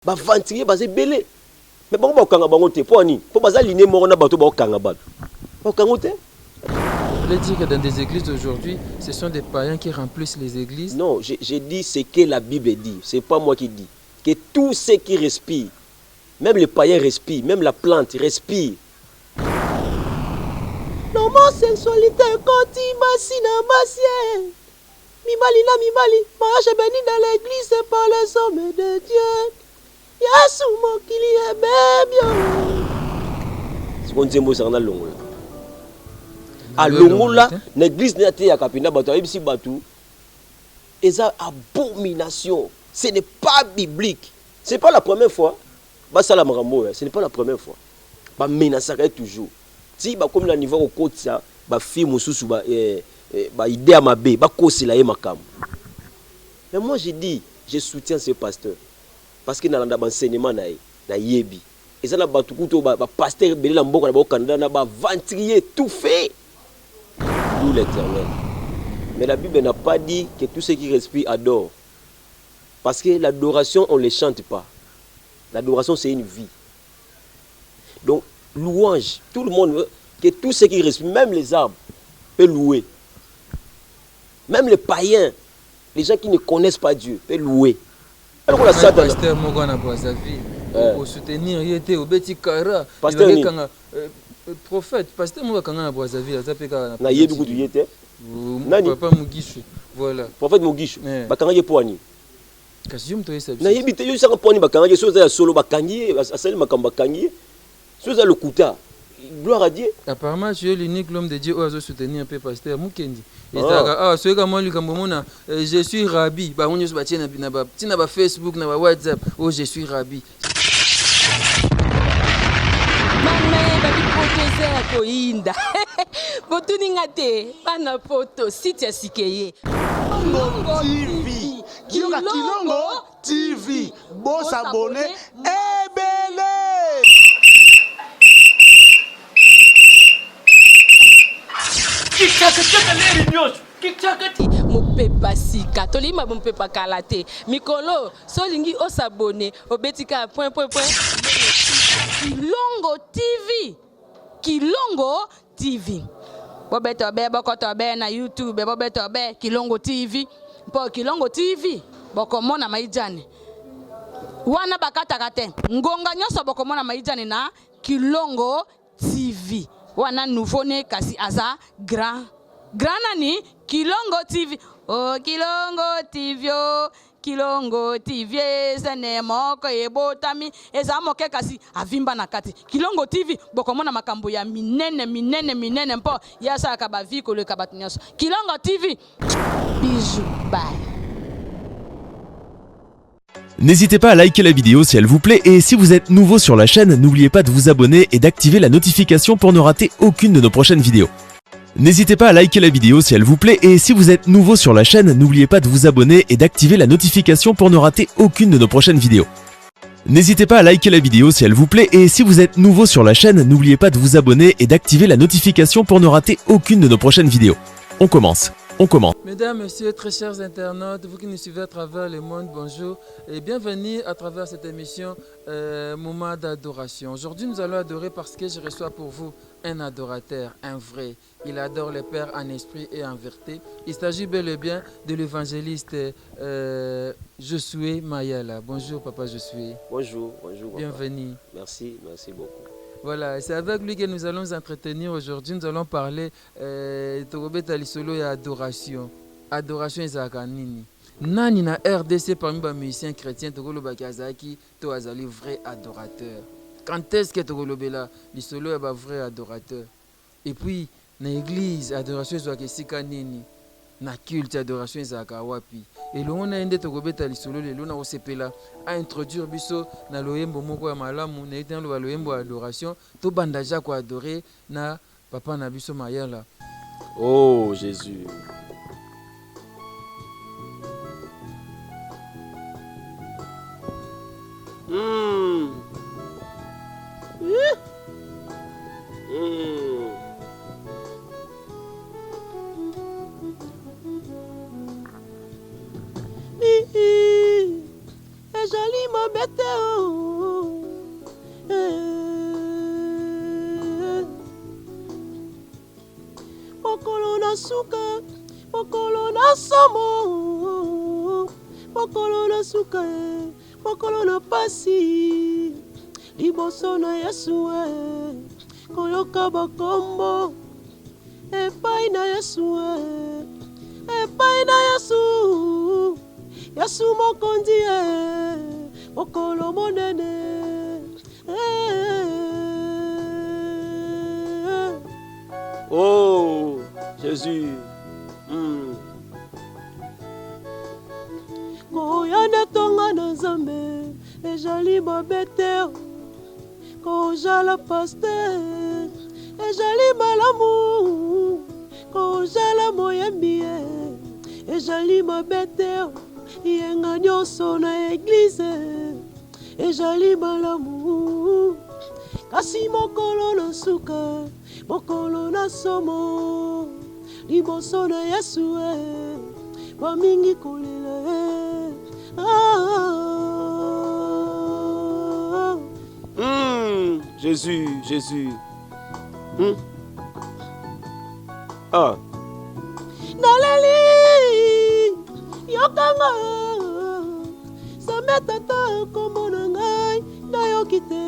ba ventilier ba belé mais bon ba kanga bango te po ni po baza liné moko na bato ba kanga bato ba kanga te. Vous voulez dire que dans des églises aujourd'hui, ce sont des païens qui remplissent les églises? Non, j'ai dit ce que la Bible dit, c'est pas moi qui dis. Que tous ceux qui respirent, même les païens respirent, même la plante respire. L'homosexualité continue basina basien. Mibali na mibali, mariage béni dans l'église c'est pas les hommes de Dieu. Yasu mokili ebebio. C'est qu'on dit moi ça na longola. A longola, l'église n'a été yakapina bato ibisi batou. Et ça abomination, ce n'est pas biblique. Ce n'est pas la première fois. Bah ça la marambo, ce n'est pas la première fois. Bah menaçarait toujours. Si bah comme la niveau au côté ça, bah fille mususu bah idée à ma bé, bah kosi la makam. Mais moi j'ai dit, je soutiens ce pasteur parce qu'il n'a pas d'enseignement na yebi. Et ça na batukuto bah pasteur belé la mboka na ba Canada na ba ventrier tout fait. D'où l'Éternel. Mais la Bible n'a pas dit que tous ceux qui respirent adorent. Parce que l'adoration, on ne les chante pas. L'adoration, c'est une vie. Donc, louange, tout le monde veut que tous ceux qui respirent, même les arbres, peuvent louer. Même les païens, les gens qui ne connaissent pas Dieu, peuvent louer. Alors, la Satan. Pasteur Mogana Brazzaville, pour soutenir, il était au Beti Kara. Pasteur prophète, pasteur Mogana Brazzaville, ça fait que. Na yebi kutu yete. Papa Mugishu. Voilà. Prophète Mugishu. Bakanga poani. Kasi yum toyesa biso. Na yebi te yo sanga poani bakanga so za solo bakangi asali makamba kangi. So za le kuta. Gloire à Dieu. Apparemment tu es l'unique l'homme de Dieu où a soutenu un peu pasteur Mukendi. Et ça c'est comme moi likamomona je suis rabbi. Ba onyo ba tina ba tina ba Facebook na ba WhatsApp. Oh je suis rabbi. Koinda botuninga te bana poto site ya sikeye Kilongo TV Kilongo TV Boss abonné ebele Kikaka leri nyoso kikaka mopepa sika tolima mopepa kalate mikolo solingi osabone obetika point Kilongo TV Kilongo TV. Bobeto be bokoto be na YouTube bobeto be Kilongo TV. Po Kilongo TV bokomona maijani. Wana bakata kate. Ngonga nyoso bokomona maijani na Kilongo TV. Wana nouveau né kasi aza grand. Grand nani Kilongo TV. Oh Kilongo TV oh. Kilongo TV zene moko ebotami ezamoke kasi avimba na kati Kilongo TV bokomona makambo ya minene mpo yasa ka viko le kabatunyaso Kilongo TV bisous bye. N'hésitez pas à liker la vidéo si elle vous plaît et si vous êtes nouveau sur la chaîne, n'oubliez pas de vous abonner et d'activer la notification pour ne rater aucune de nos prochaines vidéos. N'hésitez pas à liker la vidéo si elle vous plaît et si vous êtes nouveau sur la chaîne, n'oubliez pas de vous abonner et d'activer la notification pour ne rater aucune de nos prochaines vidéos. N'hésitez pas à liker la vidéo si elle vous plaît et si vous êtes nouveau sur la chaîne, n'oubliez pas de vous abonner et d'activer la notification pour ne rater aucune de nos prochaines vidéos. On commence. Mesdames, Messieurs, très chers internautes, vous qui nous suivez à travers le monde, bonjour et bienvenue à travers cette émission Moment d'adoration. Aujourd'hui, nous allons adorer parce que je reçois pour vous un adorateur, un vrai. Il adore le Père en esprit et en vérité. Il s'agit bel et bien de l'évangéliste Josué Mayala. Bonjour, Papa Josué. Bonjour, bonjour. Bienvenue. Merci beaucoup. Voilà, c'est avec lui que nous allons nous entretenir aujourd'hui. Nous allons parler de l'isolo et adoration. Adoration ezalaka nini? Nani na RDC parmi les musiciens chrétiens tokoloba azaki to azali vrai adorateur. Quand est-ce que tokolobela l'isolo est vrai adorateur? Et puis na église adoration ezalaka esika nini? Na culte adoration ezalaka wapi? Et le on a ende tokobeta lisolo lelo na osepela a introduire biso na loyembo moko ya malamu na etan lo loyembo adoration to bandaja ko adorer na papa na biso Mayala. Oh Jésus. Ezali mobete suka mokolo na somo mokolo na suka mokolo na pasi liboso na Yesu koyoka bakombo epai na Yesu epai na Yesu Yesu mokonzi mokolo monene Oh Jésus koyana tonga na Nzambe ejali mabe te kojala paster ejali malamu kojala moyembi ejali mabe te yenga nyonso na eglize ejali malamu kasi mokolo na suka mokolo na somo liboso na Yesu bamingi kolela Jésus, Jésus. Ah. Naleli yokanga sametata komona ngai nayoki te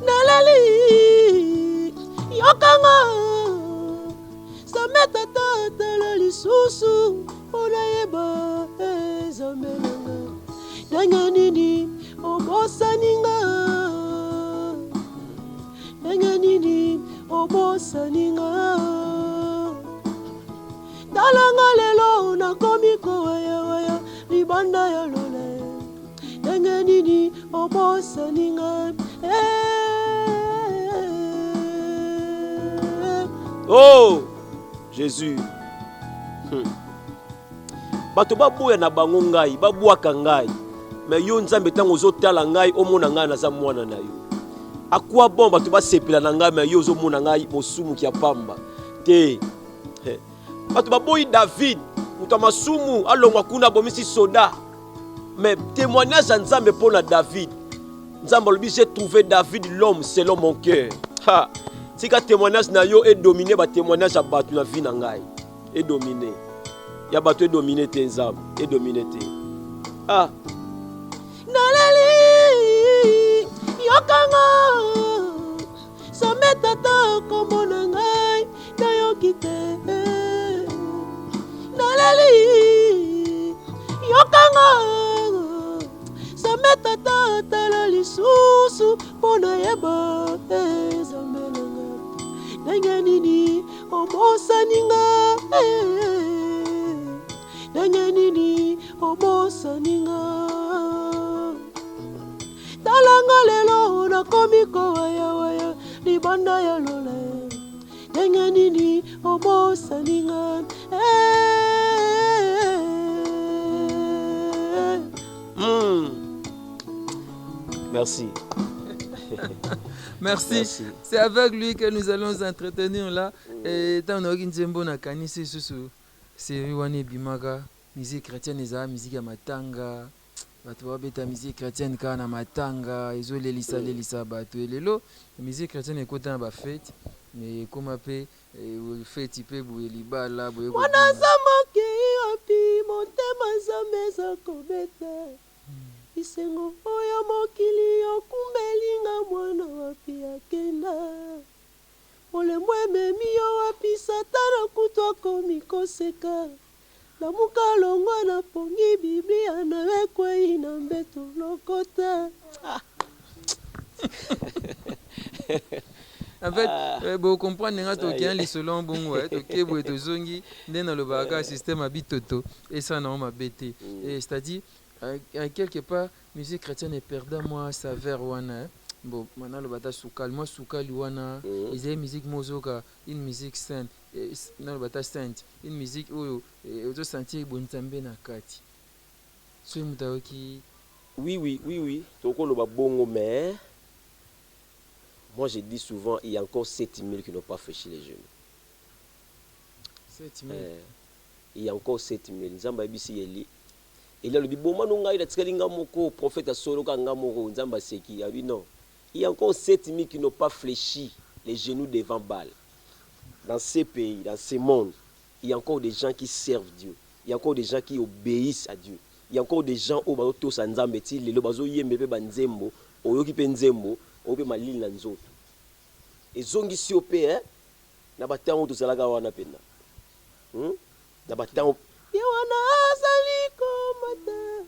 Naleli yokanga sametata tala lisusu mpona yeba ezamelanga ndenge nini obosaninga ndenge nini obosaninga talanga lelo nakomi kowayawaya libanda ya lole ndenge nini obosaninga Oh Jésus. Bato babuya na bango ngai babwaka ngai mais yo Nzambe ntango ozotala ngai omona ngai naza mwana na yo akwa bon bato basepela na ngai mais yo ozomona ngai mosumu kia pamba te bato baboyi David mutu masumu alongwa kuna bomisi soda mais témoignage ya Nzambe mpona David Nzambe alobi j'ai trouvé David l'homme selon mon cœur tika témoignage na yo est dominé ba témoignage ya bato na vie na ngai est dominé ya bato est dominé te Nzambe est dominé te Naleli yokanga sametata komona ngai nayoki te Naleli yokanga sametata tala lisusu mpona yeba ezamelanga ndenge nini obosaninga ndenge nini obosaninga talanga lelo nakomi kowayawaya libanda ya lole ndenge nini obosaninga Merci. Merci. C'est avec lui que nous allons nous entretenir là. Et tant qu'on a une na kanisi susu, c'est wani bimaka, musique chrétienne eza musique ya matanga. Bato babeta musique chrétienne kana matanga, ezole lisa bato elelo. Musique chrétienne ekota na ba fête, mais comme appé fête pe boye libala boye. Wana zamoki opi motema zameza kobeta. Isengo oyo mokili okumelinga mwana wapi akenda molemo ememi yo wapi satana kutu akomi koseka lamuka longwa na pongi biblia na ekwei na mbeto lokota En fait, vous comprenez que tu as les solons bon ouais, OK vous êtes zongi dans le bagage système habitoto et ça non m'a bêté. Et c'est-à-dire quelque part musique chrétienne est perdant moi saveur wana bon maintenant le bata soukal moi soukal wana ils aiment musique mozoka une musique sainte dans le bata sainte une musique où auto sentir bon nzambe na kati so mutaoki oui toko lo babongo mais moi je dis souvent il y a encore 7000 qui n'ont pas fléchi les genoux 7000 il y a encore 7000 nzamba bisi yeli il a le biboma no ngai la tikalinga moko prophète solo ka ngamoko nzamba seki ya non il y a encore 7000 qui n'ont pas fléchi les genoux devant Baal dans ces pays, dans ce monde, il y a encore des gens qui servent Dieu. Il y a encore des gens qui obéissent à Dieu. Il y a encore des gens qui ont tous en Nzambe ti lelo bazo yembe pe banzembo, oyoki pe nzembo, ope malili na nzoto. Ezongi si opé na batango to salaka wana pena. Na batango Yawana azali komata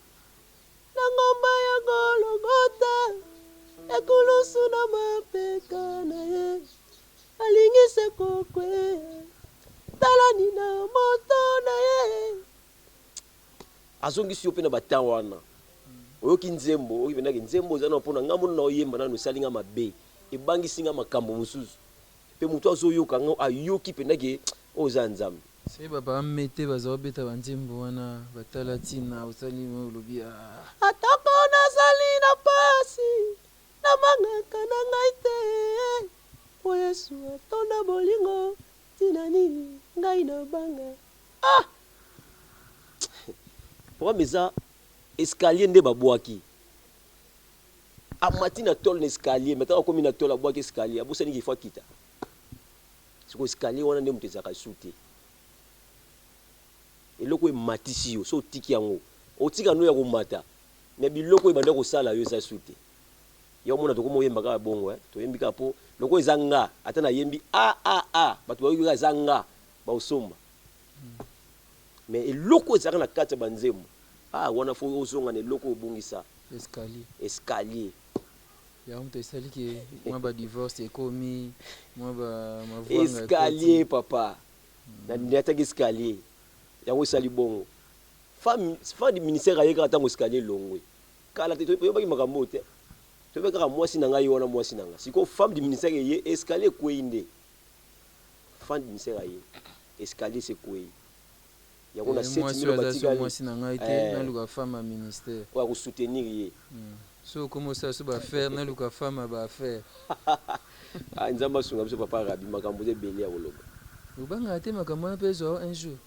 na ngomba ya Golgotha ekulusu na mapeka na ye alingise kokwe talani na moto na ye azongi si opé na batango wana. Oyoki nzembo, oyoki penaki nzembo zana mpona ngambo na oyemba na nosalinga mabe ebangisi nga makambo mosusu. Pe mutu azoyoka ngo ayoki penaki oza Nzambe. C'est papa mette bazo beta banzembo wana batala tina osali mo lobi atako nazali na pasi na mangaka na ngai te po Yesu atonda bolingo tina nini ngai na banga Pourquoi meza escalier nde babwaki amati na tol na escalier maintenant comme na tol abwaki escalier abosani ki fois kita siko escalier wana nde mutu ezaka sute eloko ematisi yo so otiki yango otika no ya komata me biloko ebanda kosala yo eza sute yo mona tokoma oyemba kaka bongo toyembi kaka po loko eza nga ata na yembi bato bayoki kaka eza nga baosomba me eloko ezalaka na kati ya banzembo wana fo ozonga na eloko obongisa escalier ya mtu esali ke mwa ba divorce ekomi mwa ba mavwanga escalier papa na ndiataki escalier yango esali bongo femme du ministère ayeka tango escalier longwe kala te toyebaki makambo te toyebaki kaka mwasi na ngai wana mwasi na nga siko femme du ministère eye escalier ekwei nde femme du ministère aye escalier sekwei yango na 7000 batikali mwasi na ngai te naluka femme ya ministère oya kosoutenir ye so komo sa so baaffaire naluka femme ya baaffaire nzambe asunga biso papa rabi makambo ebele ya koloba obangaka te makambo wana mpe ezwa un jour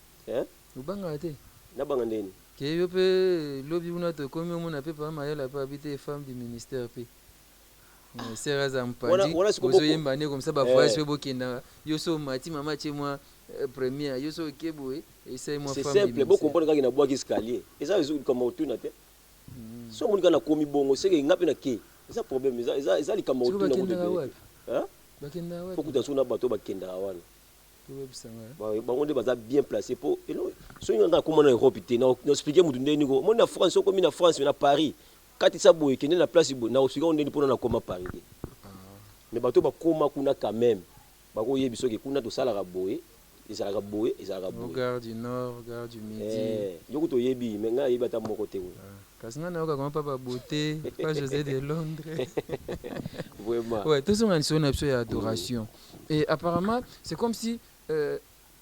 obangaka te nabanga ndeni ke yo mpe lobi kuna tokomi omona mpe papa mayala mpe abi te femme du ministère mpe ser aza mpandi ozoyemba nde komisa bavoyage mpe bokenda yo so omati mama tie mwa première yo so oke boye esai mwa femme c'est simple bokomprendre kaka na bwaki escalier eza likambo otuna te so omoni kaka nakomi bongo seke nga mpe na ke eza problème eza likambo otuna fokuta so na bato bakendaka wana bango nde baza bien placé po soki nga akoma na Europe te naexplike mutu ndeni ko omoni na France okomi na France na Paris katisa boye kende na place boye naexplike ngo ndeni mpona nakoma Paris te mais bato bakoma kuna quand même bakoyebi soki kuna tosalaka boye ezalaka boye gare du nord gare du midi yoko toyebi me ngai ayebi ata moko te kasi ngai nayoka koma papa beauté pas José de Londres vraiment ouais tozonga liso na biso ya adoration et apparemment c'est comme si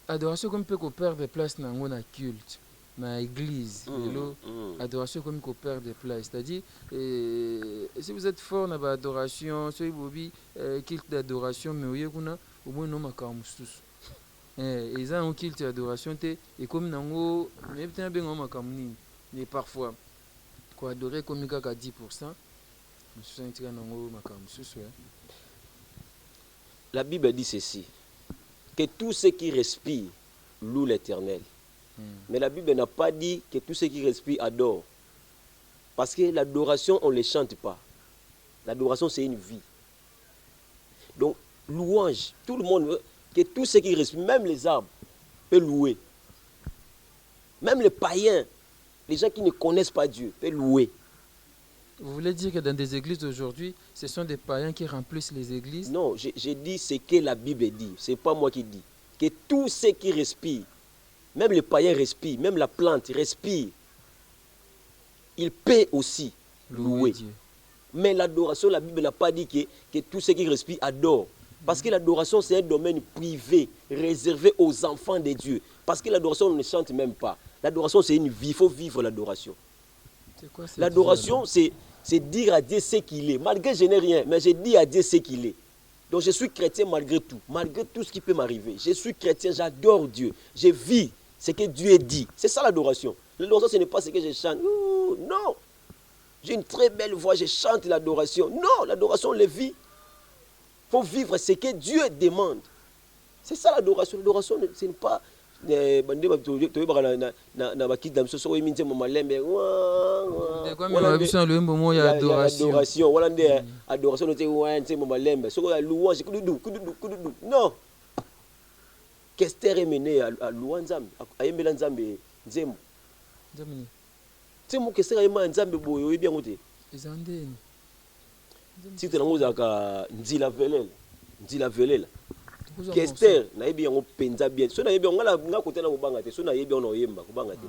adoration comme peut perdre place nango na culte na église adoration comme qu'on perd des places c'est-à-dire si vous êtes fort na ba adoration soki bobi culte d'adoration mais oye kuna omoni no makambo mosusu eza un culte d'adoration te ekomi nango mais peut-être benga makambo nini mais parfois ko adorer comme kaka 10% mosusu ntika nango makambo mosusu la Bible dit ceci que tous ceux qui respirent louent l'Éternel. Mais la Bible n'a pas dit que tous ceux qui respirent adorent. Parce que l'adoration, on ne les chante pas. L'adoration, c'est une vie. Donc, louange, tout le monde, que tous ceux qui respirent, même les arbres, peuvent louer. Même les païens, les gens qui ne connaissent pas Dieu, peuvent louer. Vous voulez dire que dans des églises d'aujourd'hui, ce sont des païens qui remplissent les églises? Non, j'ai dit ce que la Bible dit. Ce n'est pas moi qui dis. Que tous ceux qui respirent, même les païens respirent, même la plante respire, ils paient aussi louer. Mais l'adoration, la Bible n'a pas dit que tous ceux qui respirent adorent. Parce que l'adoration, c'est un domaine privé, réservé aux enfants de Dieu. Parce que l'adoration, on ne chante même pas. L'adoration, c'est une vie. Il faut vivre l'adoration. L'adoration, c'est dire à Dieu ce qu'il est. Malgré que je n'ai rien, mais je dis à Dieu ce qu'il est. Donc je suis chrétien malgré tout ce qui peut m'arriver. Je suis chrétien, j'adore Dieu. Je vis ce que Dieu dit. C'est ça l'adoration. L'adoration, ce n'est pas ce que je chante. Non. J'ai une très belle voix, je chante l'adoration. Non, l'adoration, on le vit. Il faut vivre ce que Dieu demande. C'est ça l'adoration. L'adoration, ce n'est pas adoration. Non. Kester est mené à Louanzambe, à Yembela Nzambe, Nzembo. Nzembo Kester est mené à Nzambe, Boyo, et bien côté. Si tu es dans Nzila Velela. Kester, na yebi yango penza bien. So na yebi on nga côté na kobanga te. So na yebi on oyemba kobanga te.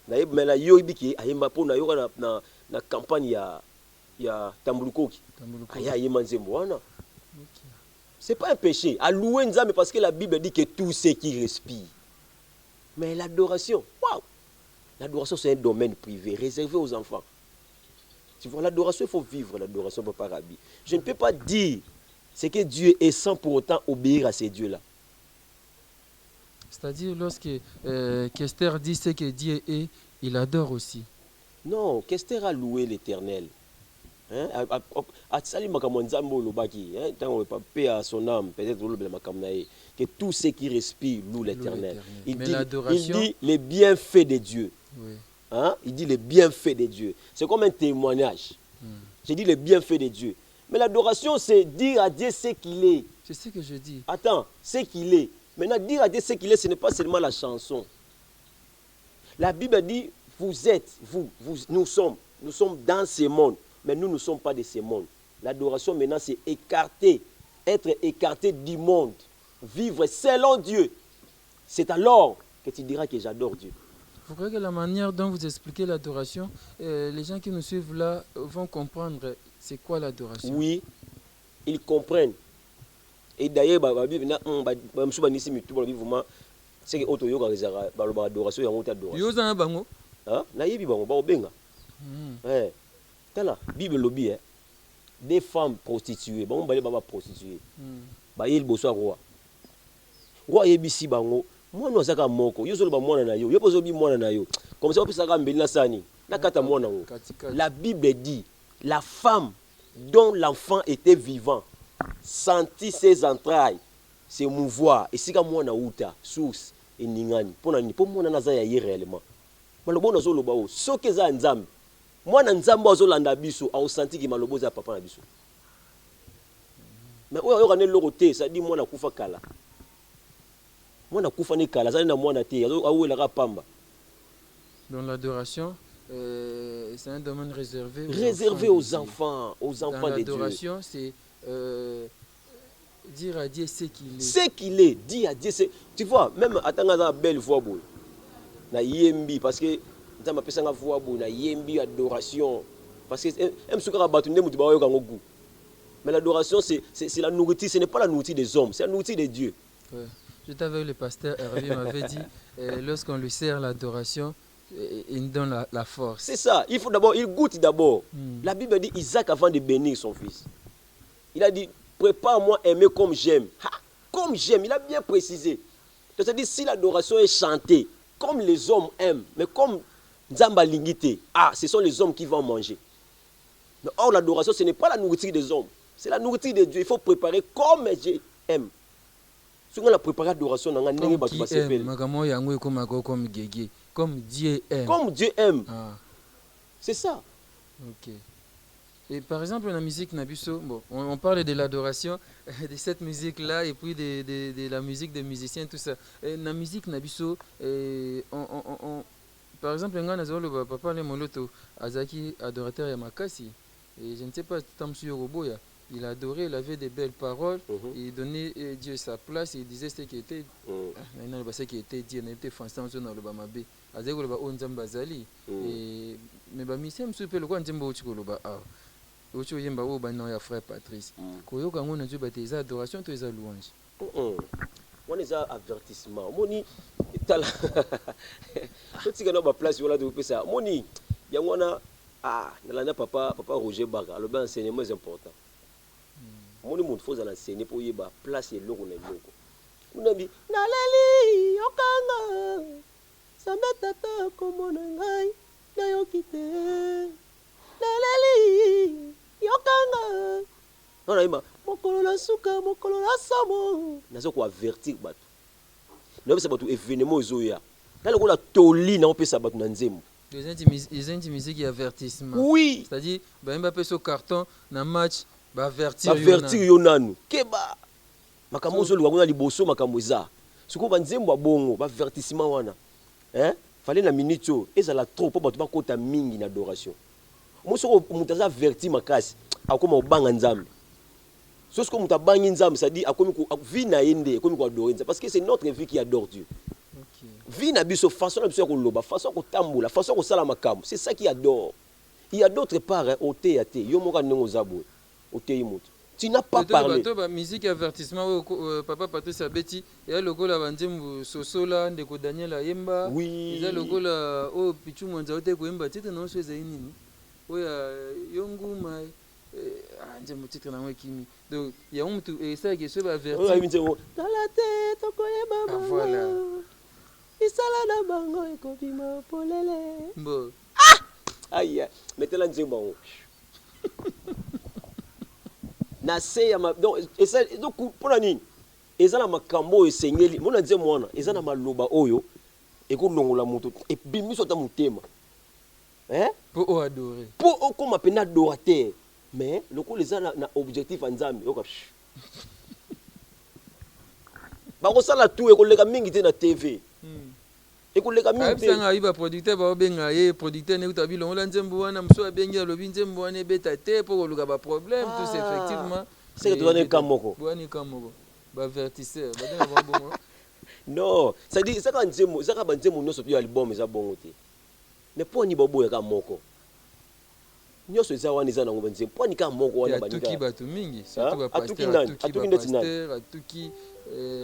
Na yebi mais la yo yebi ki ayemba po na yo na campagne ya Tambulukoki. Aya yemba Nzembo wana. C'est pas un péché. À louer Nzambe parce que la Bible dit que tout ce qui respire. Mais l'adoration, waouh! L'adoration, c'est un domaine privé, réservé aux enfants. Tu vois, l'adoration, il faut vivre l'adoration, Papa Rabbi. Je ne peux pas dire ce que Dieu est sans pour autant obéir à ces dieux-là. C'est-à-dire, lorsque Kester dit ce que Dieu est, il adore aussi. Non, Kester a loué l'Éternel. À son âme, peut-être que tout ce qui respire loue l'Éternel. Il dit les bienfaits de Dieu. Oui. Hein? Il dit les bienfaits de Dieu. C'est comme un témoignage. J'ai dit les bienfaits de Dieu. Mais l'adoration, c'est dire à Dieu ce qu'il est. C'est ce que je dis. Attends, ce qu'il est. Maintenant, dire à Dieu ce qu'il est, ce n'est pas seulement la chanson. La Bible dit, vous êtes, nous sommes dans ce monde. Mais nous ne sommes pas de ce monde. L'adoration maintenant, c'est écarter, être écarté du monde, vivre selon Dieu. C'est alors que tu diras que j'adore Dieu. Vous croyez que la manière dont vous expliquez l'adoration, les gens qui nous suivent là vont comprendre c'est quoi l'adoration? Oui, ils comprennent. Et d'ailleurs, c'est que la Bible lobby, des femmes prostituées, bon balé baba prostituées. Ba yel boso roi. Roi yebisi bango, moi no saka moko, yo solo ba mwana na yo, yo pozo bi mwana na yo. Comme ça on peut saka mbeli na sani. Na kata mwana ngo. La Bible dit, la femme dont l'enfant était vivant sentit ses entrailles se mouvoir et sika mwana uta source et ningani. Pona ni po mwana naza ya ye réellement. Malobo na zo loba o, soke za nzambe. Mwana nzambe azolanda biso aosenti ki malobo za papa na biso. Mais oyo kana loko te, ça dit mwana kufa kala. Mwana kufa ne kala, ça na mwana te, awela ka pamba. Dans l'adoration, c'est un domaine réservé aux enfants de Dieu. Dans l'adoration, c'est dire à Dieu ce qu'il est. Ce qu'il est, dire à Dieu ce. Tu vois, même attends la belle voix boy. Na yembi parce que dans ma personne voix boy na yembi adoration parce que même ce qu'on a battu ne mutu ba yo kango goût. Mais l'adoration c'est la nourriture, ce n'est pas la nourriture des hommes, c'est la nourriture de Dieu. Ouais. J'étais avec le pasteur Hervé m'avait dit lorsqu'on lui sert l'adoration, il nous donne la force. C'est ça, il faut d'abord, il goûte d'abord. La Bible dit Isaac avant de bénir son fils. Il a dit prépare-moi aimer comme j'aime. Comme j'aime, il a bien précisé. C'est-à-dire si l'adoration est chantée comme les hommes aiment, mais comme Nzamba Lingite, ce sont les hommes qui vont manger. Mais or l'adoration ce n'est pas la nourriture des hommes, c'est la nourriture de Dieu. Il faut préparer comme j'aime. Si on a préparé l'adoration, on a comme Dieu aime. Comme Dieu aime. C'est ça. Ok. Et par exemple, dans la musique Nabiso, bon, on parle de l'adoration, de cette musique-là, et puis de la musique des musiciens, tout ça. Et dans la musique Nabiso, par exemple, le papa le moloto, Azaki, adorateur Yamakasi, et je ne sais pas, Tamsu Yoroboya, il adorait, il avait des belles paroles, il donnait Dieu sa place, il disait ce qui était, ce qui était Dieu, il était français dans le Bamabé, Azaki le Onzam Bazali, mais Bamissi, je peux le voir, Ocho yemba o ba ya frère Patrice. Koyoka ngona nzo ba tes adoration to eza louange. On les a avertissement. Moni tala. Toti kana ba place wala de pesa. Moni yangwana nalanda papa Roger Baga, le ban enseignement est important. Moni moun faut enseigner pour yeba place eloko na eloko. Unabi naleli yokanga. Sameta ta komona ngai na yokite. Naleli yokanga. Non, mokolo na suka mokolo na somo nazo koavertir bato naopesa bato événement ezoya na lokola toli naopesa bato na nzembo. Ils ont une musique qui avertissement. Oui. C'est-à-dire, bah pas ce carton dans match, bah avertir yo nanu. Keba. Makambo zo luwa kuna liboso makambo eza. Suko banzembo bongo ba avertissement wana. Hein? Fallait na minute yo ezala trop po bato ba kota mingi na adoration. Moso mutaza averti makasi akoma obanga nzambe. So ce que mutabangi nzambe ça dit akomi ko vie na yende akomi ko adorer nzambe parce que c'est notre vie qui adore Dieu. Vie na biso façon na biso ko loba façon ko tambola façon ko sala makambo c'est ça qui adore. Il y a d'autres parts ote yate yo moka nengo zabo ote yimoto. Tu n'as pas parlé. La musique avertissement papa Patrice Abeti et le gola banzembo sosola ndeko Daniel Ayemba. Oui. Il y a le gola o pichu mwanza ote ko yemba titre non so nini. Oya yongu mai nzembo titre na mwe kimi. Donc il y a mtu et ça qui se va avertir. Dans la tête tokoyeba. Voilà. Isala na bango ekobima polele. Bon. Aïe, mettez-la nzembo. Na se ya ma donc esa donc pona nini ezala makambo esengeli mona nzembo wana ezana maloba oyo ekolongola moto et bimiso ta mutema. Hein? Pour adorer. Pour comme pena adorateur. Mais lokolo ezana na objectif nzambe yoka. Ba ko sala tout ekoleka mingi te na TV. Ekoleka mingi te. Abisanga iba producteur ba obenga ye producteur ne utabi longola nzembo wana mso abengi alobi nzembo wana beta te pour koluka ba problème tout effectivement. C'est que tu donnes kamoko. Bwani kamoko. Ba vertisseur, ba dena bongo. Non, ça dit ça quand nzembo, ça quand nzembo no so pi album eza bongo te. Mais pour ni bobo ya kamoko. Nyoso eza wana eza na ngomba nzembo. Pour ni kamoko wana banika. Atuki batu mingi, surtout ba atuki nani? Atuki ndeti nani?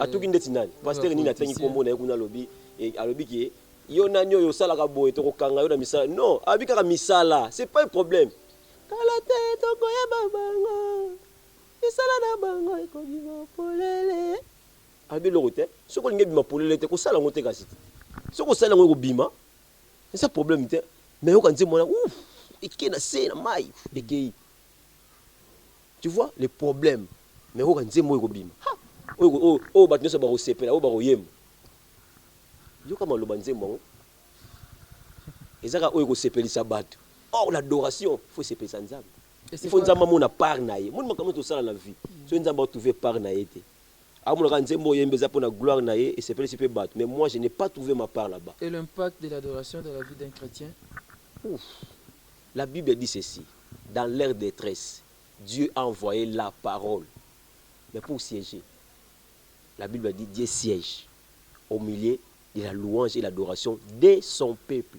Atuki ndeti nani? Pasteur ni natengi kombo na yekuna lobi et alobi ki yo nani yo sala ka boye to kokanga yo na misala. Non, abika ka misala, c'est pas un problème. Kala te tokoyeba bango. Isala na bango ekobima polele. Abi lorote, soko linge bima polele te ko sala ngote kasi. Soko sala ngo bima. C'est ça problème te. Mais yo kanze mona ouf, eke na se na mai, eke. Tu vois les problèmes. Mais yo kanze mo ko bima. O ba tnyoso ba ko sepela, o ba ko yem. Yo kama lo banze mo. Ezaka o ko sepelisa bato. Oh l'adoration, faut sepelisa nzambe. Il faut nzamba mona part na ye. Mon makambo to sala na vie. So nzamba trouver part na ye te. Gloire et c'est pas si battre. Mais moi, je n'ai pas trouvé ma part là-bas. Et l'impact de l'adoration dans la vie d'un chrétien? Ouf. La Bible dit ceci. Dans leur détresse, Dieu a envoyé la parole. Mais pour siéger, la Bible dit Dieu siège au milieu de la louange et l'adoration de son peuple.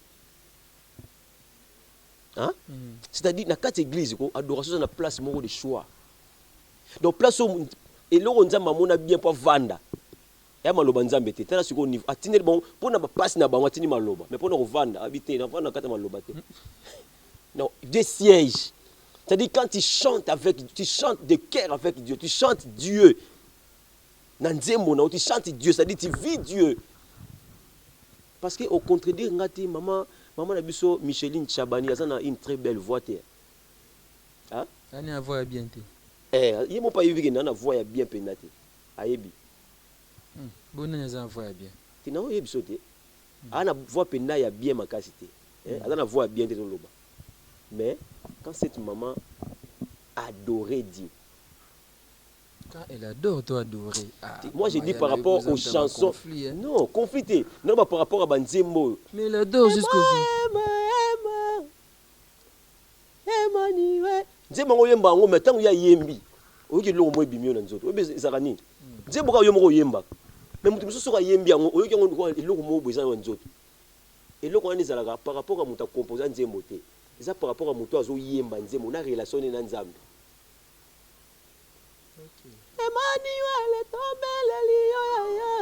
Hein? C'est-à-dire, dans quatre églises, l'adoration est une place de choix. Donc, place où et là on nzamba mona bien pour vanda ya maloba nzambe te tala siko niveau atiner bon pour na passe na bango atini maloba mais pour na vanda habiter na vanda kata maloba te. Non, des sièges. C'est-à-dire quand tu chantes de cœur avec Dieu, tu chantes Dieu. Na nzembo na tu chantes Dieu, c'est-à-dire tu vis Dieu. Parce que au contredire ngati maman na biso Micheline Chabani azana une très belle voix te. Hein? Ani a voix bien te. Il m'a pas eu que na voix bien pénaté. Ayebi. Bonne na voix bien. Tu n'as pas sauté. Ana voix pénaté ya bien makasi te. Ana voix bien te loba. Mais quand cette maman adorait Dieu. Quand elle adore, toi adorer. Moi je dis par rapport aux chansons. Conflit, hein? Non, conflit. Non, par rapport à Banzembo. Mais elle adore jusqu'au jour. Nzembo ngoyemba ngo metango ya yembi. Oyoki lo mo ebimio na nzoto. Obe ezakani. Nzembo ka yomo yemba. Mais mutu biso soka yembi ngo oyoki ngo ko eloko mo bweza na nzoto. Eloko ngani zalaka par rapport à muta composer nzembo te. Eza par rapport à mutu azo yemba nzembo na relation na nzambe. Emmanuel tombele liyo ya.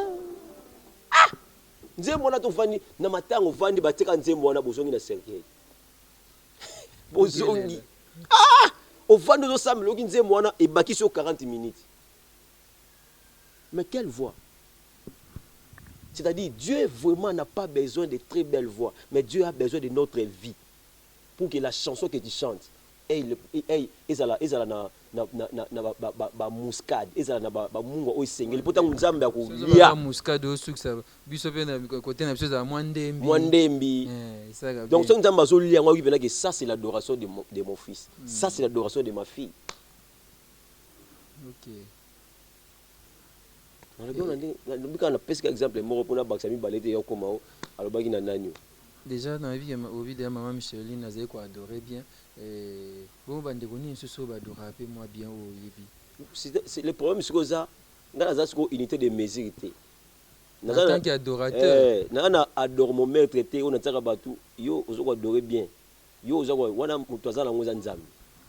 Nzembo na to vandi na matango vandi bateka nzembo na bozongi na cercueil. Bozongi. Au vent de nos samedi, et baki sur 40 minutes. Mais quelle voix? C'est-à-dire, Dieu vraiment n'a pas besoin de très belles voix, mais Dieu a besoin de notre vie pour que la chanson que tu chantes ezala na muscade ezala na bamunga oyo esengeli mpo ntango nzambe akolia muscade osukisa biso mpe na kote na biso ezala mwa ndembi donc soki nzambe azolia yango ayoki penake ça c'est l'adoration de mon fils ça c'est l'adoration de ma fille. nalobi kaka napesika exemple moko mpona bakisa mibale te yakoma o alobaki na nani déjà na obi deya mama Micheline azali koadore bien bongo bandeko nini soso oyo badoraka mpe mwa bien oyo oyebi le problème sikoyo eza ngai naza sikoyo unité de mesure te en tant qu'adorateur naza na adormomètre te oyo natiaka bato yo oza koadore bien yo oza wana moto aza nango eza nzambe.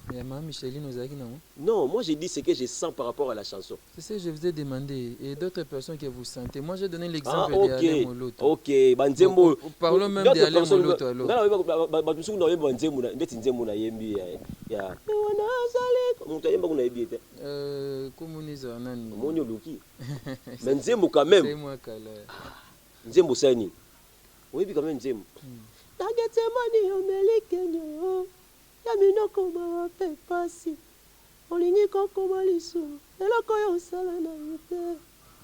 Mais maman Micheline, vous avez dit non? Non, moi j'ai dit ce que je sens par rapport à la chanson. C'est ce que je vous ai demandé. Et d'autres personnes que vous sentez. Moi j'ai donné l'exemple d'Alain Moloto. Ok, Banzembo. Parlons même d'Alain Moloto alors. Comment on est nani? Monyo Luki. Banzembo quand même. C'est moi Kala. Nzembo Sani. Oui, quand même Nzembo. Tagete mani omelikenyo. Ya minoko mawa pe pasi olingi kokoma lisumu eloko oyo osala na yo te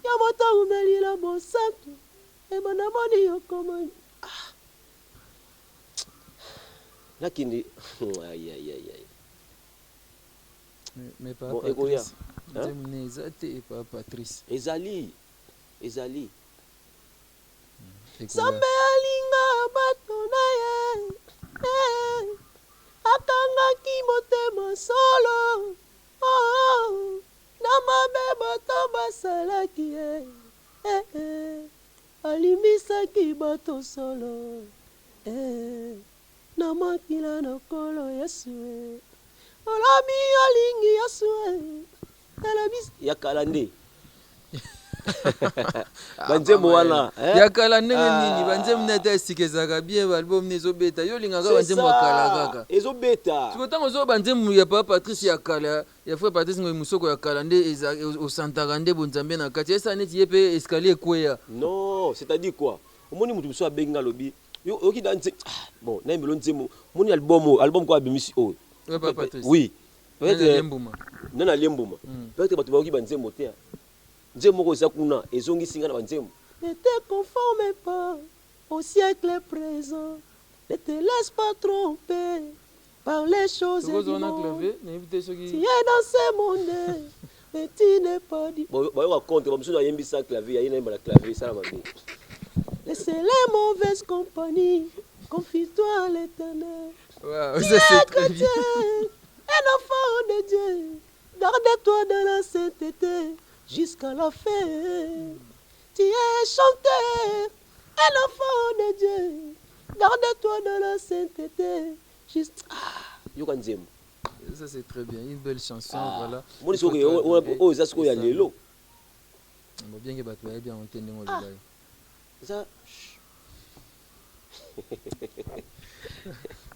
ya moto umelila bosantu ebanda moni yokoma lakini mais pas Patrice nzemune eza te pa Patrice ezali Sambe alinga bato na ye akangaki motema solo na mabe bato basalaki ye alimbisaki bato solo na makila na kolo Yesu olobi alingi Yesu ya kala nde banzembo wana ya kala ndenge nini banzembo nete esikezaka bien balbum nezobeta yo lingaka banzembo akala kaka ezobeta siko ntango ozo banzembo ya papa Patrice ya kala ya frère Patrice ngoi musoko ya kala nde osantaka nde bonzambe na kati esa neti ye mpe escalier ekweya non c'est-à-dire quoi omoni mutu biso abengi alobi yo oki danze bon nayembelo nzembo moni album ko abimisi oyo papa Patrice oui peut-être nana lembuma peut-être bato baoki banzembo te nzembo ko zakuna ezongisi nga na banzembo. Ne te conforme pas au siècle présent, ne te laisse pas tromper par les choses du monde. Tu es dans ce monde, mais tu n'es pas dit. Laissez les mauvaises compagnies, confie-toi à l'éternel. Wow, tu es chrétien, un enfant de Dieu, garde-toi de la sainteté jusqu'à la fin. Tu es chanteur, un enfant de Dieu, garde-toi de la sainteté. Juste. Ça c'est très bien, une belle chanson, voilà. Moi je oh ça c'est lelo. On bien que bato bien entendre mon débat. Ça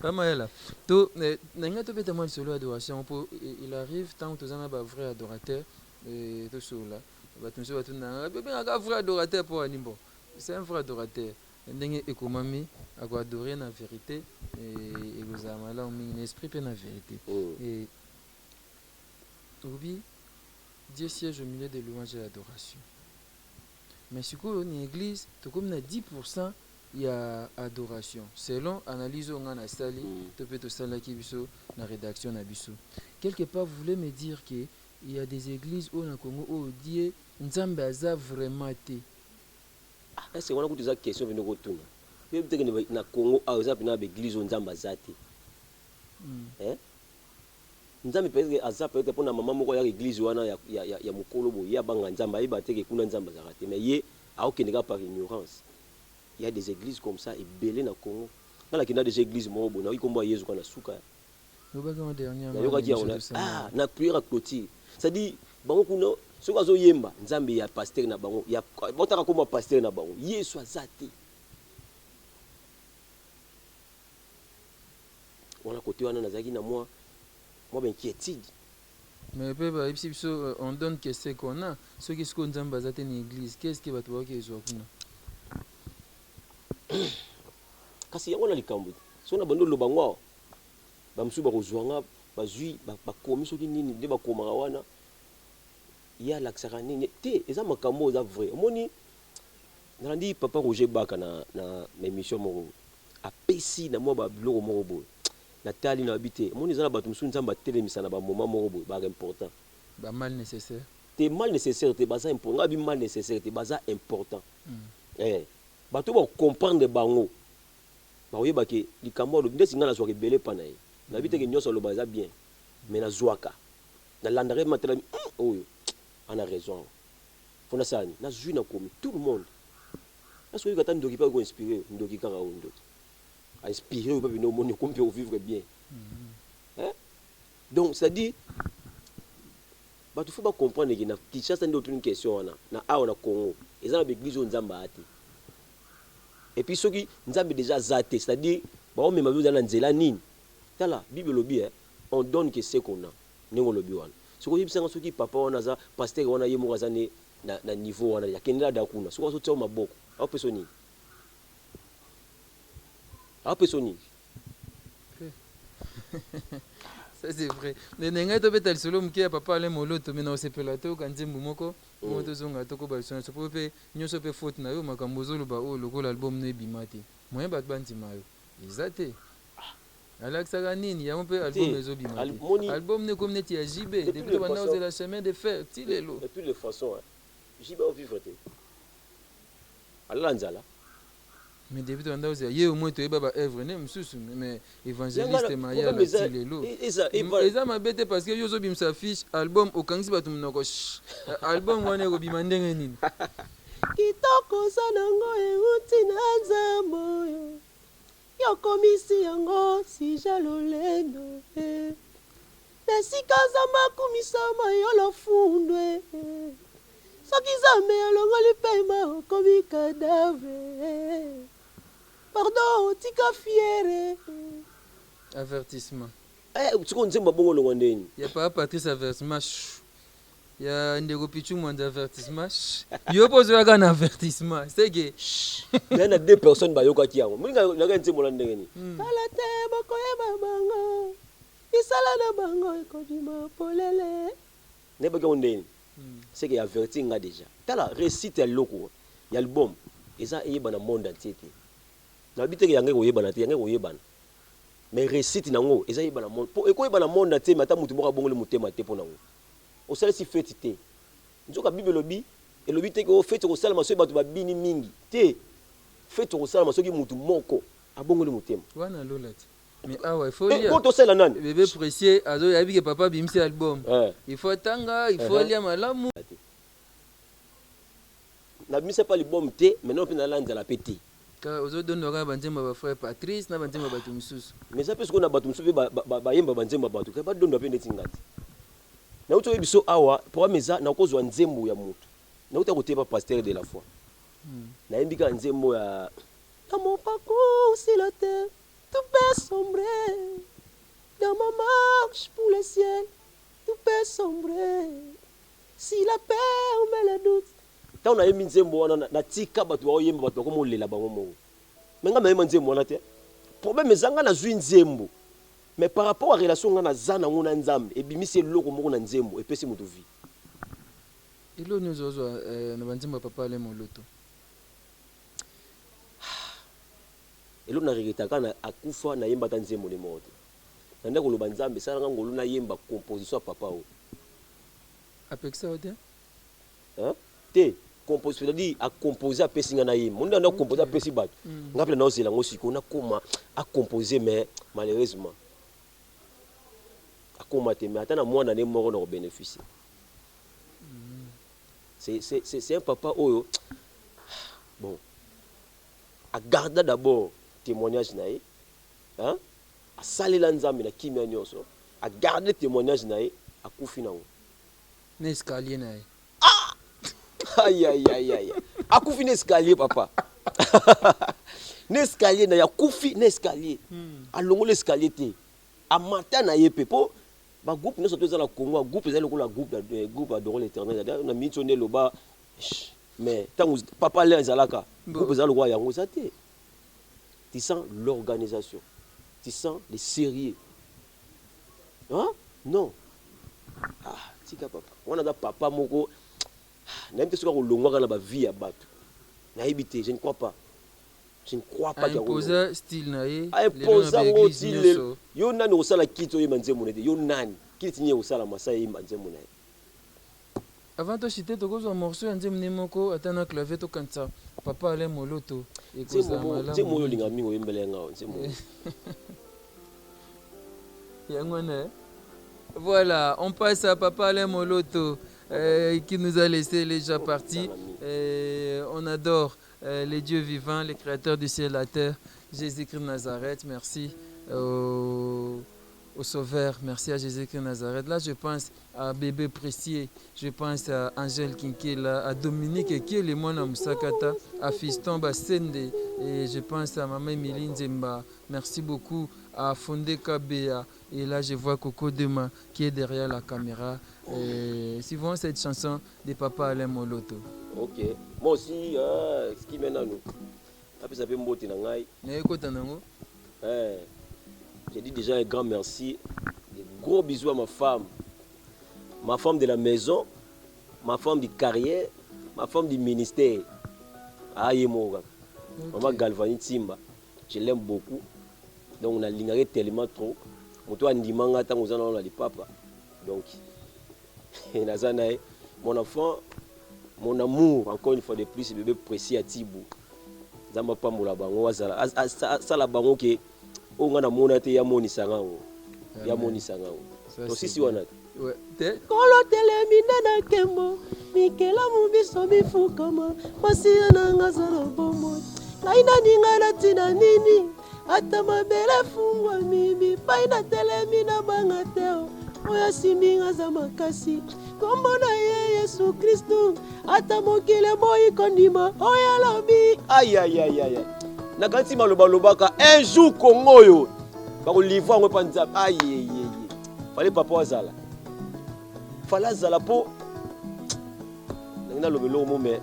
pas mal là. To n'enga to beta moi solo adoration pour il arrive tant que tu as un vrai adorateur et tout ça là. Bato so bato na bébé un vrai adorateur pour animbo. C'est un vrai adorateur. Ndenge ekomami ako adorer na vérité et vous avez là un esprit pe na vérité. Et Obi Dieu siège au milieu des louanges et l'adoration. Mais si vous avez une église, tu comme 10% il y a adoration. Selon l'analyse on a installé, tu peux te saler qui biso la rédaction na biso. Quelque part vous voulez me dire que il y a des églises au Congo où Dieu nzambe aza vraiment té. Est-ce que on a une question venir retourner? Peut-être que na Congo a exemple na église nzambe azate. Nzambe peut-être aza peut-être pour na maman moko ya église wana ya mukolo bo ya banga nzambe ayeba te ke kuna nzambe azate mais ye a aucun égard par ignorance. Il y a des églises comme ça et belé na Congo. Dans la kina des églises mo bo na wi kombo Yesu kana suka. Nous bagons dernièrement. Na prière à clôture. Ça dit bango kuna soki azoyemba nzambe ya pasteur na bango ya botaka koma pasteur na bango Yesu azate. Wana côté wana nazaki na moi inquiétude. Mais on donne qu'est-ce qu'on a. Ceux qui sont dans une église, qu'est-ce qui va te voir qui est kasi yango na likambo so na bando lo bango ba musu ba kozwanga bazwi bakomi soki nini nde bakomaka wana ye alakisaka nini te eza makambo eza vrai omoni nalandi papa Roger Baka na émission moko apesi na mwa babiloko moko boye natali na babi te omoni eza na bato mosusu nzambe atelemisa na bamoma moko boye baka important mal nécessaire te mal nécessaire te baza important ngabi mal nécessaire te baza important bato bacomprendre bango bakoyebake likambo alobi nde singa nazwaka ebele mpa na ye nabi teke nyonso aloba eza bien mais nazwaka nalandaka matela oyo ana raison fona sani nazwi nakomi tout le monde nasoki kata ndoki mpe koinspire ndoki kaka oyo ndoki inspiré ou pas venir au monde comme peut vivre bien. Donc c'est à dire bah tu faut pas comprendre que na Kinshasa ndio une question na a Congo et ça na l'église nzamba ate. Et puis ceux qui nzambe déjà zaté c'est à dire bah on même dans nzela nini. Tala Bible lobi on donne que c'est qu'on a ningo lobi wana. Ce que yibisa ceux qui papa wana za pasteur wana yemo kazane na niveau wana ya kendela da kuna. Ce que so tso maboko. Au pesoni. Ça c'est vrai. Mais nenga to betal solo mkia papa ale moloto mais na sepelato kanzembu moko moto zonga toko ba sona sopo pe nyoso pe faute na yo makambo zolo ba o lokola album ne bimati. Moyen bat banti mayo. Exacté. Alaksa nini ya mpe album ezo bimati. Album ne comme neti ya JB depuis banda oze la chemin de fer ti lelo. De toutes les façons JB au vivre te. Alanzala. Mais depuis que tu as dit, au moins tu es baba œuvre, mais évangéliste Maya la tilelo. Et ça m'a bête parce que yo zo bim s'affiche album au kangi ba tumnoko album wana ko bimandenge nini. Kitoko sanango euti na nzambo yo. Yo komisi yango si jalolendo. Nesika zama kumisa yo lo fundwe. Soki zambe alongoli pema komi cadavre. Pardon, tika fiere. Avertissement. Tu connais pas bon le wandeni. Il y a pas Patrice avertissement. Il y a ndego pichu moins d'avertissement. Yo pose un avertissement. C'est que il y a deux personnes ba yoka ki yango. Minga na ga nzembo la ndengeni. Tala te bokoyeba bango. Isala na bango ekodima polele. Ne ba ndeni. C'est qu'il y a averti nga déjà. Tala récite loko. Il y a album. Et ça yeba na monde entier. Na bité yanga koyeba na te yanga koyeba. Mais récite nango eza yeba na monde. Po ekoyeba na monde entier mata mutu boka bongole mutema te pona ngo. O sala si fête te. Nzoka Bible lobi et lobi te ko fête ko sala maso batu ba bini mingi. Te fête ko sala maso ki mutu moko abongole mutema. Wana lolati. Mais ah ouais, il faut lire. Quand on sait la nan. Bébé précieux, azo yabi que papa bimsi album. Il faut tanga, il faut lire malamu. Na bimsi pas album té, maintenant on peut na landa la pété. Car aux autres donnera banzemba ba frère Patrice na banzemba batu misusu. Mais ça parce qu'on a batu misusu ba yemba banzemba batu. Ka ba dondo pe ndeti ngati. Na uto biso awa pour meza na kozwa nzembo ya mutu. Na uta kotepa pasteur de la foi. Na yembika nzembo ya dans mon parcours sur la terre. Tout peut sombrer dans ma marche pour le ciel. Tout peut sombrer si la paix met le doute. Tant on a mis nzembo wana na tika batu wa yemba batu ko lela bango mo. Menga ma nzembo wana te. Problème ezanga na zwi nzembo. Mais par rapport à relation nga na zana ngona nzambe e bimisi loko moko na nzembo e pesi mutu vie. Ilo nous ozo na banzemba papa le moloto. Elo na regretaka na akufa na yemba ta nzembo le moto. Nanda ko loba nzambe sala nga ngolu na yemba composition papa o. Apekisa ode? Hein? Te composition dit a composer a pesinga na yemba. Monde na composer a pesi bato. Ngapela na ozela ngosiko na koma a composer mais malheureusement a koma te mais atana mwana ne moko na ko bénéficier. C'est un papa oyo. Bon. A garder d'abord témoignage nae hein a salela nzambe na kimia nyonso a garder témoignage nae a kufi nango na escalier nae aïe a kufi na escalier papa na escalier na ya kufi na escalier a longola escalier te a matin na yepe po ba groupe nyonso to za na Congo groupe za lokola groupe adorer l'Éternel na mitone loba mais tant papa le zalaka groupe za lokola yango za te. Tu sens l'organisation, tu sens les sérieux. Hein? Non. Ah, tika papa. On a papa moko. Même si on a longueur dans la vie à battre. Naïbité, je ne crois pas. Je ne crois pas qu'il y a imposer style naïe. imposer un style. Yo nani osala kito ye manze monede. Yo nani kiti ni osala masa ye manze monede. Avant de citer tu un morceau en disant moko atana clavier to kansa. Papa allait moloto. C'est moi linga mingo yembele nga. C'est moi. Voilà, on passe à Papa Alain Moloto qui nous a laissé déjà parti. On adore les dieux vivants, les créateurs du ciel et la terre. Jésus-Christ de Nazareth, merci au Sauveur, merci à Jésus-Christ de Nazareth. Là, je pense à Bébé Pressier, je pense à Angèle Kinkela, à Dominique Kiele Mona Musakata, à Fiston Bassende, et je pense à Maman Emilie Nzemba. Merci beaucoup à Fondé Kabea. Et là, je vois Coco Dema qui est derrière la caméra. Suivons cette chanson de Papa Alain Moloto. Ok. Moi aussi, ce qui mène à nous. Après, ça fait mbote nangai. J'ai dit déjà un grand merci. Des gros bisous à ma femme de la maison, ma femme de carrière, ma femme du ministère. Ayemora. Maman Galvani Timba. Je l'aime beaucoup. Donc on a ligné tellement trop. Moto andimanga tant aux anons la papa. Donc mon enfant, mon amour encore une fois de plus, bébé précis à Tibou. Zamba pa mola bango azala sala bango ke onga na mona te ya moni sangango. Ya moni sangango. Donc si wana. Ouais. Kolo telemina na kembo, mikela mubiso bifukama, masiya nanga zala bomo. Laina ninga na tina nini? Ata mabele fungwa mimi paina telemina bangateo oya siminga za makasi kombo na ye Yesu Kristo ata mokile boyi kondima oya lobi Aïe na kanti maloba lobaka un jour Congo yo ba ko livre ngo panza aïe fallait papa wazala fallait zala po na lobelo mo me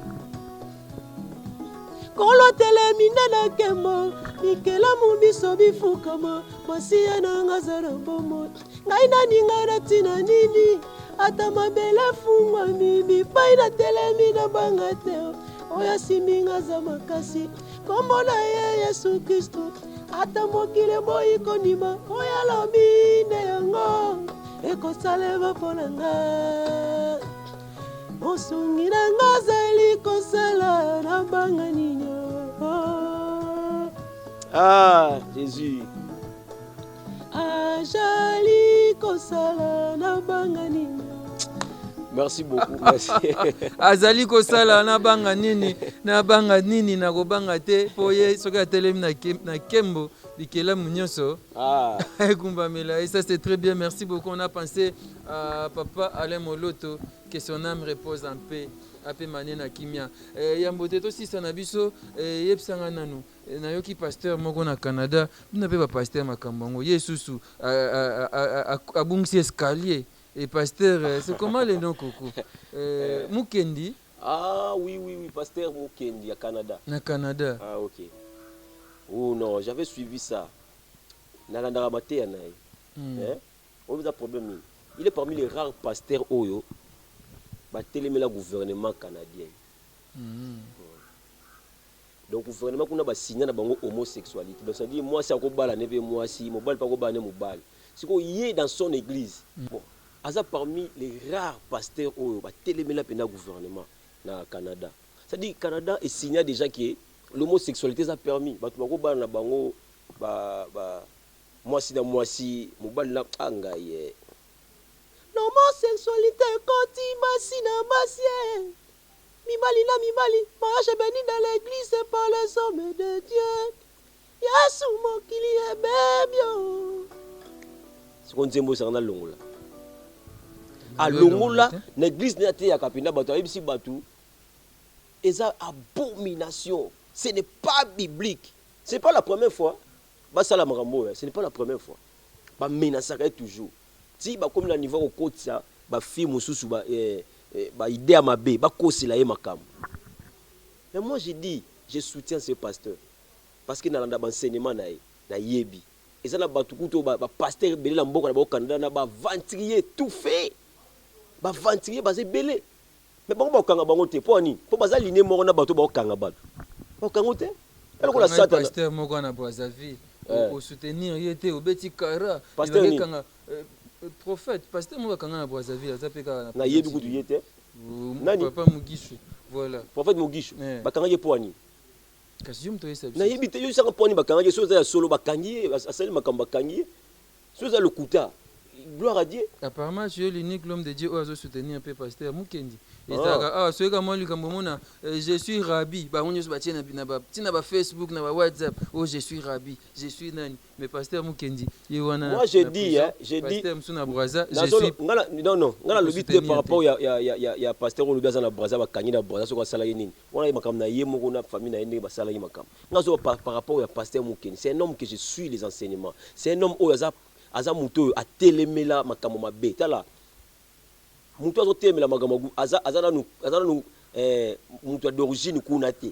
Kolo telemina na kembo mikela mubiso bifukama masiya nanga zala bomo ngai nani ngai na tina nini ata mabele fungwa mimi paina telemina bangateo oya siminga za makasi kombo na ye Yesu Kristo ata mokile boyi kondima oya lobi nde yango ekosalema mpona nga osungi na nga zali kosala na banga nini. Ah, Jésus. Ajali kosala na banga nini. Merci beaucoup. Merci. Azali kosala na banga nini na kobanga te poye soki atelemi na kembo bikela munyoso. Ah. Kumbamela. Et ça c'est très bien. Merci beaucoup. On a pensé à Papa Alain Moloto, que son âme repose en paix. Ape manena kimia. Yambote to si sanabiso yebsanga nanu. Nayoki pasteur moko na Canada, n'a pas pasteur makambango. Yesusu abungsi escalier. Et pasteur, c'est comment les noms Coco? Mukendi. Ah oui, pasteur Mukendi à Canada. Na Canada. Ah ok. Oh non, j'avais suivi ça. Nalandara Maté Anaï. On a un problème. Il est parmi les rares pasteurs Oyo. Télémé le gouvernement canadien. Donc le gouvernement qu'on a signé na bango homosexualité. Donc ça dit moi c'est encore bala neve moi si mon bal pas ko bané mobal. C'est qu'on y est dans son église. Bon, asa parmi les rares pasteurs Oyo télémé la pena gouvernement na Canada. Ça dit Canada est signé déjà que l'homosexualité ça permis. Ba ko bala na bango moi si mobal na angaye. L'homosexualité koti basi na basi. Mibali na mibali, mariage béni dans l'église c'est par les hommes de Dieu. Yasu mokili ebebio. C'est qu'on nzembo ça na longola. A longola, l'église n'a été ya kapina bato ibisi batu. Eza abomination. Ce n'est pas biblique. Ce n'est pas la première fois. Ba sala makambo, ce n'est pas la première fois. Ba menasaka toujours. Si ba comme la niveau au côté ba fille mususu ba idée à ma bé ba kosi la makam. Mais moi j'ai dit je soutiens ce pasteur parce que dans l'enseignement na yebi eza na bato kuto bapaster ebele na mboka na bakokanda na baventurier tout fait baventurier baza ebele mais bango bakokanga bango te mpo ani mpo baza line moko na bato bakokanga bato bakokango te elokola satana pasteur moko na Brazzaville osoutenir ye te obeti kara Pasteur nini? ibakekanga prophète pasteur moko akanga na Brazzaville aza mpe kaka na yebi kutu ye te Nani? papa Mugishu voilà prophète Mogisho bakanga ye mpo ani kasi yo moto oyesa biso nayebi te yo esanga mpo ani bakanga ye so eza ya solo bakangi ye asali makambo bakangi ye so eza lokuta gloire à Dieu apparemment tu es l'unique l'homme de Dieu oyo azosoutenir mpe pasteur Mukendi ezalaka awa soyeka mwa likambo mona je suis rabi bango nyonso batie na bafacebook na bawhatsapp oh je suis rabi je suis nani mais pasteur Mukendi ye wana moi je dis pasteur mosu na Brazza je suis non ngana lobi te par rapport ya pasteur oyo lobi aza na Brazza bakangi na Brazza soki asalaki nini wana ye makambo na ye moko na famille na ye ndenge basalaki makambo nga so par rapport ya pasteur Mukendi c'est un homme que je suis les enseignements c'est un homme oyo aza moto oyo atelemela makambo mabe tala moto azotelemela makambo aza nanu moto d'origine kuna te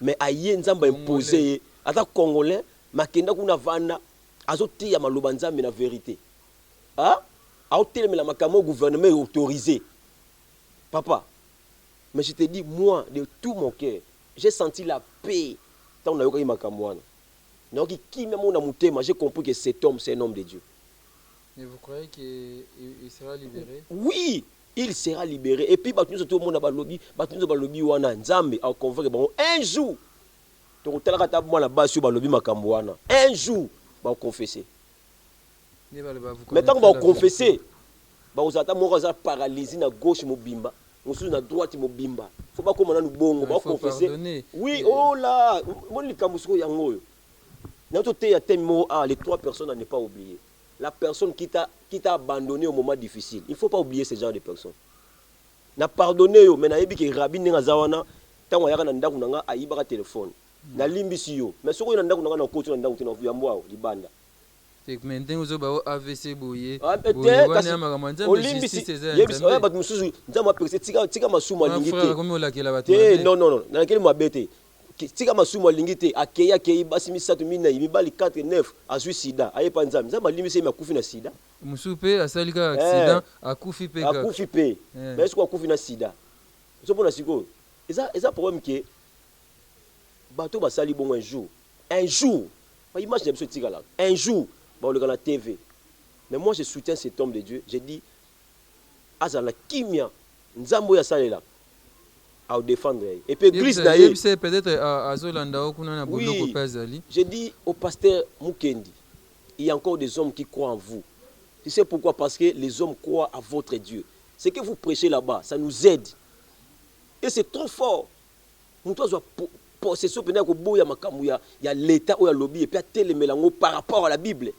mais aye nzambe imposé ye ata congolais makenda kuna vanda azoteya maloba nzambe na vérité aotelemela makambo gouvernement autorisé papa mais je te dis moi de tout mon cœur j'ai senti la paix tant nayokaki makambo wana nayoki kimia mona motema j'ai compris que cet homme c'est un homme de Dieu. Et vous croyez qu'il sera libéré? Oui, il sera libéré. Et puis, tout le monde a lobby, lobby wana nzambe a convaincre bon un jour. Donc tala ka moi là-bas sur lobby makambo wana. Un jour, va confesser. Mais tant qu'on va confesser, vous attendez moi ça paralysé na gauche mobimba, musu na droite mobimba. Faut pas comme on a nous bongo, va confesser. Oui, oh là, moi likambusko yango. Les 3 personnes à ne pas oublier. La personne qui t'a abandonné au moment difficile. Il ne faut pas oublier ce genre de personnes. Na pardonné, mais na yebi ke rabbi nga zawana tango yaka na ndaku nanga ayibaka téléphone. Na limbisi yo. Mais soko na ndaku nanga na koto na ndaku te na yambwa libanda. Mais ndenge zo ba AVC boye. Wana makamanja justice eza. Yebi oya batu musuzu nzama pekse tika masumu alingite. Frère comme olakela batu. Non. Na kele mabete. Tika masumu alingite akei basi misatu mina mibali 4 9 azwi sida ayepa nzambe nzambe alimisi makufi na sida musu pe asalika accident akufi pe mais est-ce qu'on akufi na sida so pona siko eza problème que bato basali bon un jour ba image de biso tika là un jour ba le la TV mais moi je soutiens cet homme de Dieu j'ai dit azala kimia nzambo ya salela à défendre. Et puis l'église peut-être à Zolanda kuna boloko pezali. J'ai dit au pasteur Mukendi, il y a encore des hommes qui croient en vous. Tu sais pourquoi? Parce que les hommes croient à votre Dieu. Ce que vous prêchez là-bas, ça nous aide. Et c'est trop fort. Nous doit possession pendant que boya makamu ya l'état ou ya lobby et puis à télémélango par rapport à la Bible.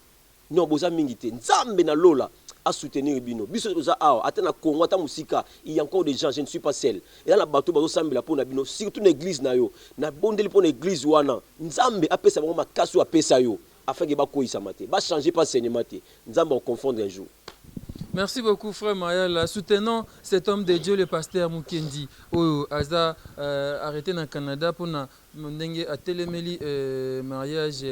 Non boza mingité. Nzambe na lola à soutenir bino. Biso za a atena Congo ata musika, il y a encore des gens, je ne suis pas seul. Et là la bateau bazo sambela pour na bino, surtout l'église na yo. Na bondeli pour l'église wana. Nzambe apesa bango makasu apesa yo afin que ba koisa mate. Ba changer pas enseignement te. Nzambe on confondre un jour. Merci beaucoup, frère Mayala. Soutenons cet homme de Dieu, le pasteur Mukendi. Aza arrêté dans le Canada pour na à téléméli mariage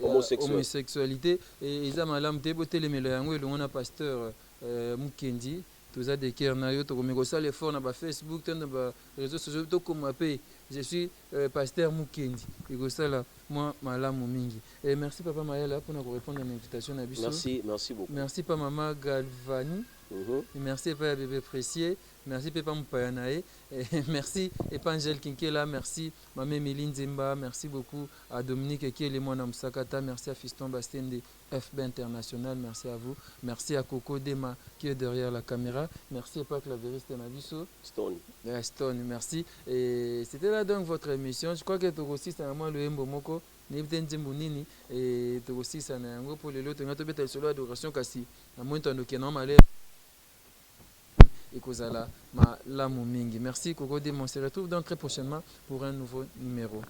homosexualité. Et ils ont malam tebo téléméli yango et on a pasteur Mukendi. Tous a des cœurs na yo to komeko ça l'effort na ba Facebook, na ba réseaux sociaux to comme appelé. Je suis pasteur Mukendi. Et ça là moi malamu mingi. Et merci papa Mayala pour nous répondre à l'invitation na biso. Merci beaucoup. Merci pas maman Galvani. Merci pas bébé Précieux. Merci papa Mpayanae. Merci et pas Angèle Kinkela. Merci maman Méline Zemba. Merci beaucoup à Dominique qui est le mona Msakata. Merci à Fiston Bastien de FB International. Merci à vous. Merci à Coco Dema qui est derrière la caméra. Merci pas Claveriste Nabiso. Stone, merci. Et c'était là donc votre émission. Je crois que tu aussi c'est vraiment le Mbomoko. Nini et tu aussi ça n'a un pour les autres. Tu as peut-être sur l'adoration kasi. À moins tu que non malais. Et Kozala ma la mingi. Merci Coco Dema. On se retrouve donc très prochainement pour un nouveau numéro.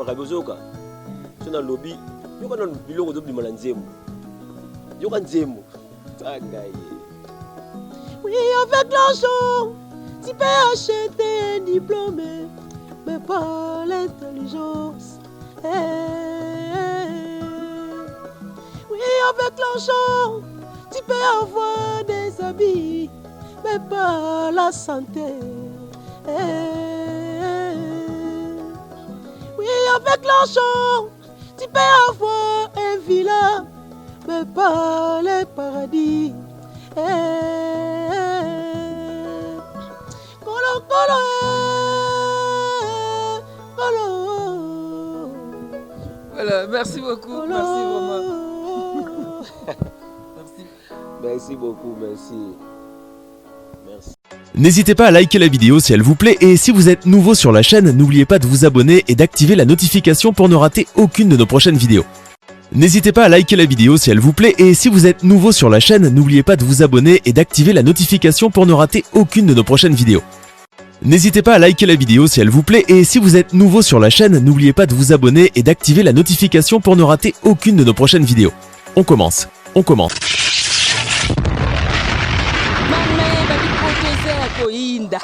paka bozoka so na lobby yoka na biloko do bimala nzembo yoka nzembo tanga ye. Oui, avec l'argent, tu peux acheter un diplôme, mais pas l'intelligence. Oui, avec l'argent, tu peux avoir des habits, mais pas la santé. Oui, avec l'argent, tu peux avoir un villa, mais pas le paradis. Colo, colo, colo. Voilà, merci beaucoup. Colo. Merci vraiment. Merci. Merci beaucoup, merci. Merci. N'hésitez pas à liker la vidéo si elle vous plaît et si vous êtes nouveau sur la chaîne, n'oubliez pas de vous abonner et d'activer la notification pour ne rater aucune de nos prochaines vidéos. N'hésitez pas à liker la vidéo si elle vous plaît et si vous êtes nouveau sur la chaîne, n'oubliez pas de vous abonner et d'activer la notification pour ne rater aucune de nos prochaines vidéos. N'hésitez pas à liker la vidéo si elle vous plaît et si vous êtes nouveau sur la chaîne, n'oubliez pas de vous abonner et d'activer la notification pour ne rater aucune de nos prochaines vidéos. On commence. Koinda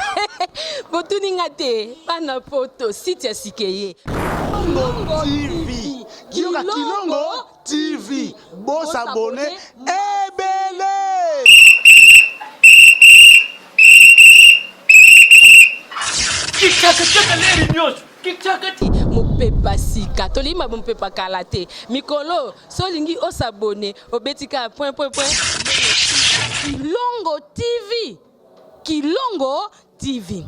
botuninga te bana poto site ya sikeye Kilongo TV Kioka Kilongo TV Boss abonné ebele mopepa sika tolima mopepa kala te mikolo solingi osabone obetika point Kilongo TV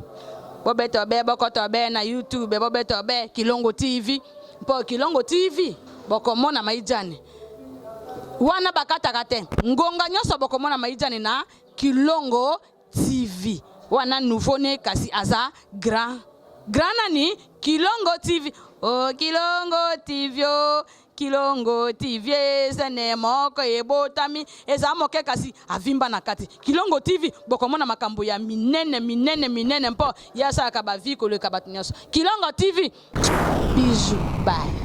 bobeto be bokoto be na YouTube bobeto be Kilongo TV po Kilongo TV bokomona maijane wana bakataka te ngonga nyoso bokomona maijane na Kilongo TV wana nouveau ne kasi aza grand nani Kilongo TV oh Kilongo TV zene moko ebotami eza moke kasi avimba na kati Kilongo TV bokomona makambo ya minene mpo yasa ka ba vie ko le kabat nyoso Kilongo TV bijou bye.